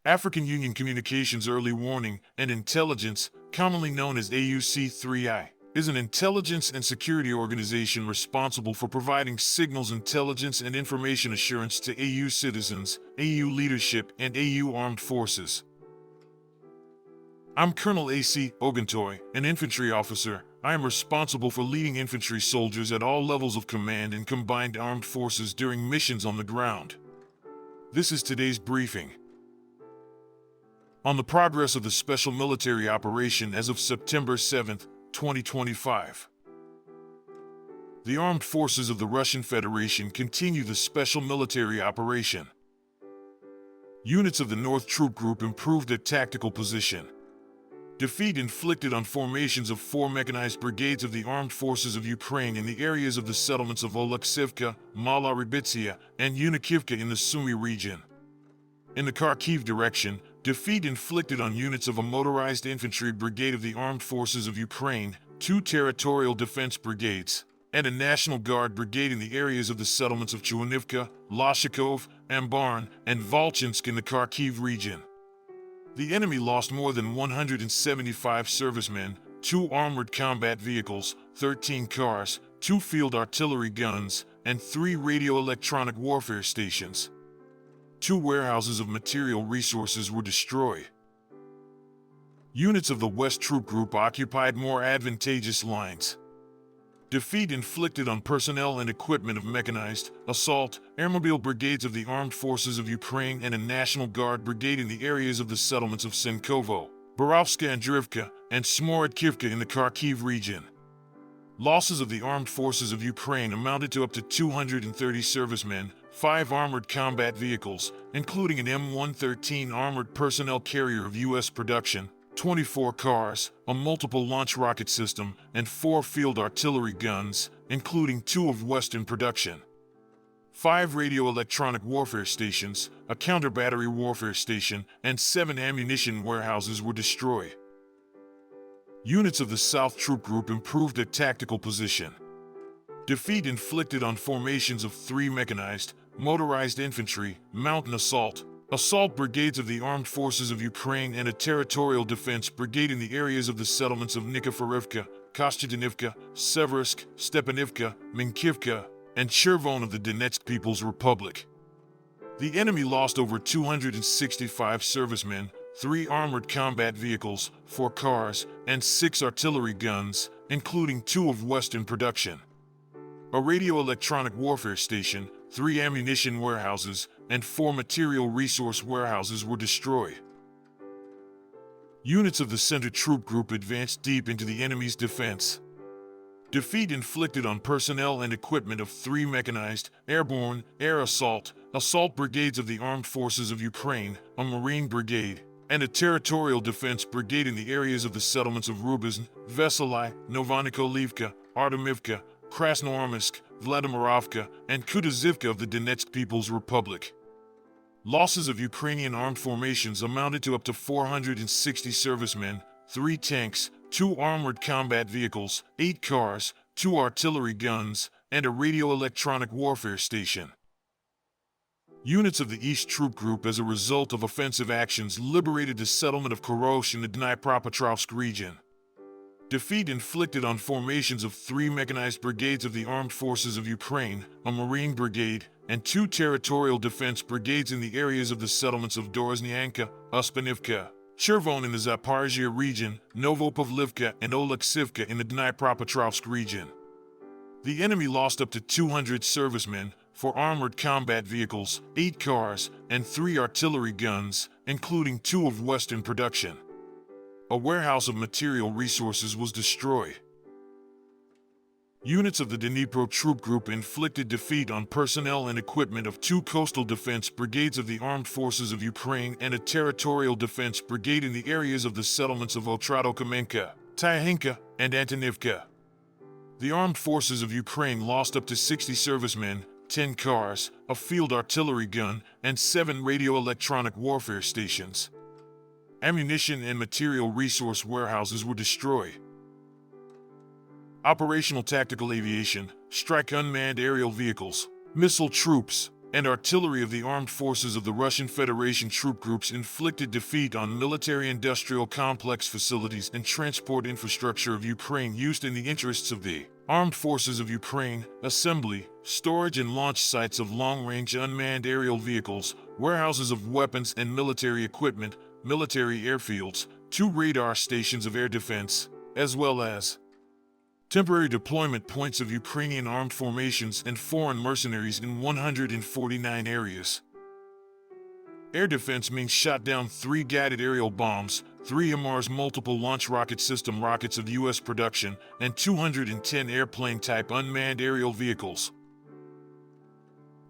African Union Communications Early Warning and Intelligence, commonly known as AUC3I, is an intelligence and security organization responsible for providing signals intelligence and information assurance to AU citizens, AU leadership, and AU armed forces. I'm Colonel A.C. Oguntoye, an infantry officer. I am responsible for leading infantry soldiers at all levels of command in combined armed forces during missions on the ground. This is today's briefing. On the progress of the Special Military Operation as of September 7, 2025. The armed forces of the Russian Federation continue the Special Military Operation. Units of the North Troop Group improved their tactical position. Defeat inflicted on formations of 4 mechanized brigades of the Armed Forces of Ukraine in the areas of the settlements of Oleksivka, Mala Rybitsia, and Unikivka in the Sumy region. In the Kharkiv direction, defeat inflicted on units of a motorized infantry brigade of the Armed Forces of Ukraine, 2 territorial defense brigades, and a National Guard brigade in the areas of the settlements of Chuanivka, Lashikov, Ambarn, and Volchansk in the Kharkiv region. The enemy lost more than 175 servicemen, 2 armored combat vehicles, 13 cars, 2 field artillery guns, and 3 radio-electronic warfare stations. 2 warehouses of material resources were destroyed. Units of the West Troop Group occupied more advantageous lines. Defeat inflicted on personnel and equipment of mechanized, assault, airmobile brigades of the Armed Forces of Ukraine and a National Guard brigade in the areas of the settlements of Senkovo, Borovska Andrivka, and Smorodkivka in the Kharkiv region. Losses of the Armed Forces of Ukraine amounted to up to 230 servicemen, 5 armored combat vehicles, including an M113 armored personnel carrier of U.S. production, 24 cars, a multiple launch rocket system, and 4 field artillery guns, including 2 of Western production. 5 radio-electronic warfare stations, a counter-battery warfare station, and 7 ammunition warehouses were destroyed. Units of the South Troop Group improved their tactical position. Defeat inflicted on formations of 3 mechanized, motorized infantry, mountain assault brigades of the Armed Forces of Ukraine and a territorial defense brigade in the areas of the settlements of Nikiforivka, Kostyadinivka, Seversk, Stepanivka, Minkivka, and Chervon of the Donetsk People's Republic. The enemy lost over 265 servicemen, 3 armored combat vehicles, 4 cars, and 6 artillery guns, including 2 of Western production. A radio-electronic warfare station, 3 ammunition warehouses, and 4 material resource warehouses were destroyed. Units of the Center Troop Group advanced deep into the enemy's defense. Defeat inflicted on personnel and equipment of 3 mechanized, airborne, air assault brigades of the Armed Forces of Ukraine, a Marine brigade, and a territorial defense brigade in the areas of the settlements of Rubizn, Veselai, Novonikolivka, Artemivka, Krasnoarmysk, Vladimirovka, and Kutuzivka of the Donetsk People's Republic. Losses of Ukrainian armed formations amounted to up to 460 servicemen, 3 tanks, 2 armored combat vehicles, 8 cars, 2 artillery guns, and a radio-electronic warfare station. Units of the East Troop Group, as a result of offensive actions, liberated the settlement of Korosh in the Dnipropetrovsk region. Defeat inflicted on formations of 3 mechanized brigades of the Armed Forces of Ukraine, a Marine brigade, and 2 territorial defense brigades in the areas of the settlements of Dorozhnyanka, Uspanivka, Chervon in the Zaporizhia region, Novopavlivka, and Oleksivka in the Dnipropetrovsk region. The enemy lost up to 200 servicemen, 4 armored combat vehicles, 8 cars, and 3 artillery guns, including 2 of Western production. A warehouse of material resources was destroyed. Units of the Dnipro Troop Group inflicted defeat on personnel and equipment of 2 coastal defense brigades of the Armed Forces of Ukraine and a territorial defense brigade in the areas of the settlements of Otradokomenka, Tyahinka, and Antonivka. The Armed Forces of Ukraine lost up to 60 servicemen, 10 cars, a field artillery gun, and 7 radio-electronic warfare stations. Ammunition and material resource warehouses were destroyed. Operational tactical aviation, strike unmanned aerial vehicles, missile troops, and artillery of the armed forces of the Russian Federation troop groups inflicted defeat on military-industrial complex facilities and transport infrastructure of Ukraine used in the interests of the armed forces of Ukraine, assembly, storage and launch sites of long-range unmanned aerial vehicles, warehouses of weapons and military equipment, military airfields, 2 radar stations of air defense, as well as temporary deployment points of Ukrainian armed formations and foreign mercenaries in 149 areas. Air defense means shot down 3 guided aerial bombs, 3 HIMARS multiple launch rocket system rockets of U.S. production, and 210 airplane-type unmanned aerial vehicles.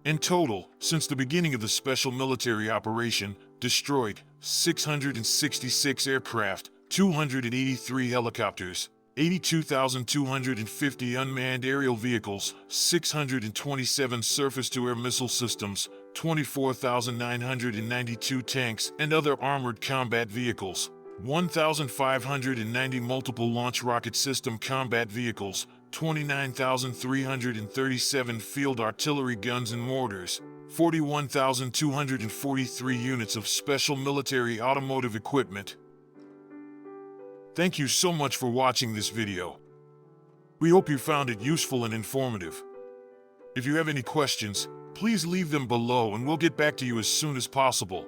In total, since the beginning of the special military operation, destroyed 666 aircraft, 283 helicopters, 82,250 unmanned aerial vehicles, 627 surface-to-air missile systems, 24,992 tanks and other armored combat vehicles, 1,590 multiple launch rocket system combat vehicles, 29,337 field artillery guns and mortars, 41,243 units of special military automotive equipment. Thank you so much for watching this video. We hope you found it useful and informative. If you have any questions, please leave them below and we'll get back to you as soon as possible.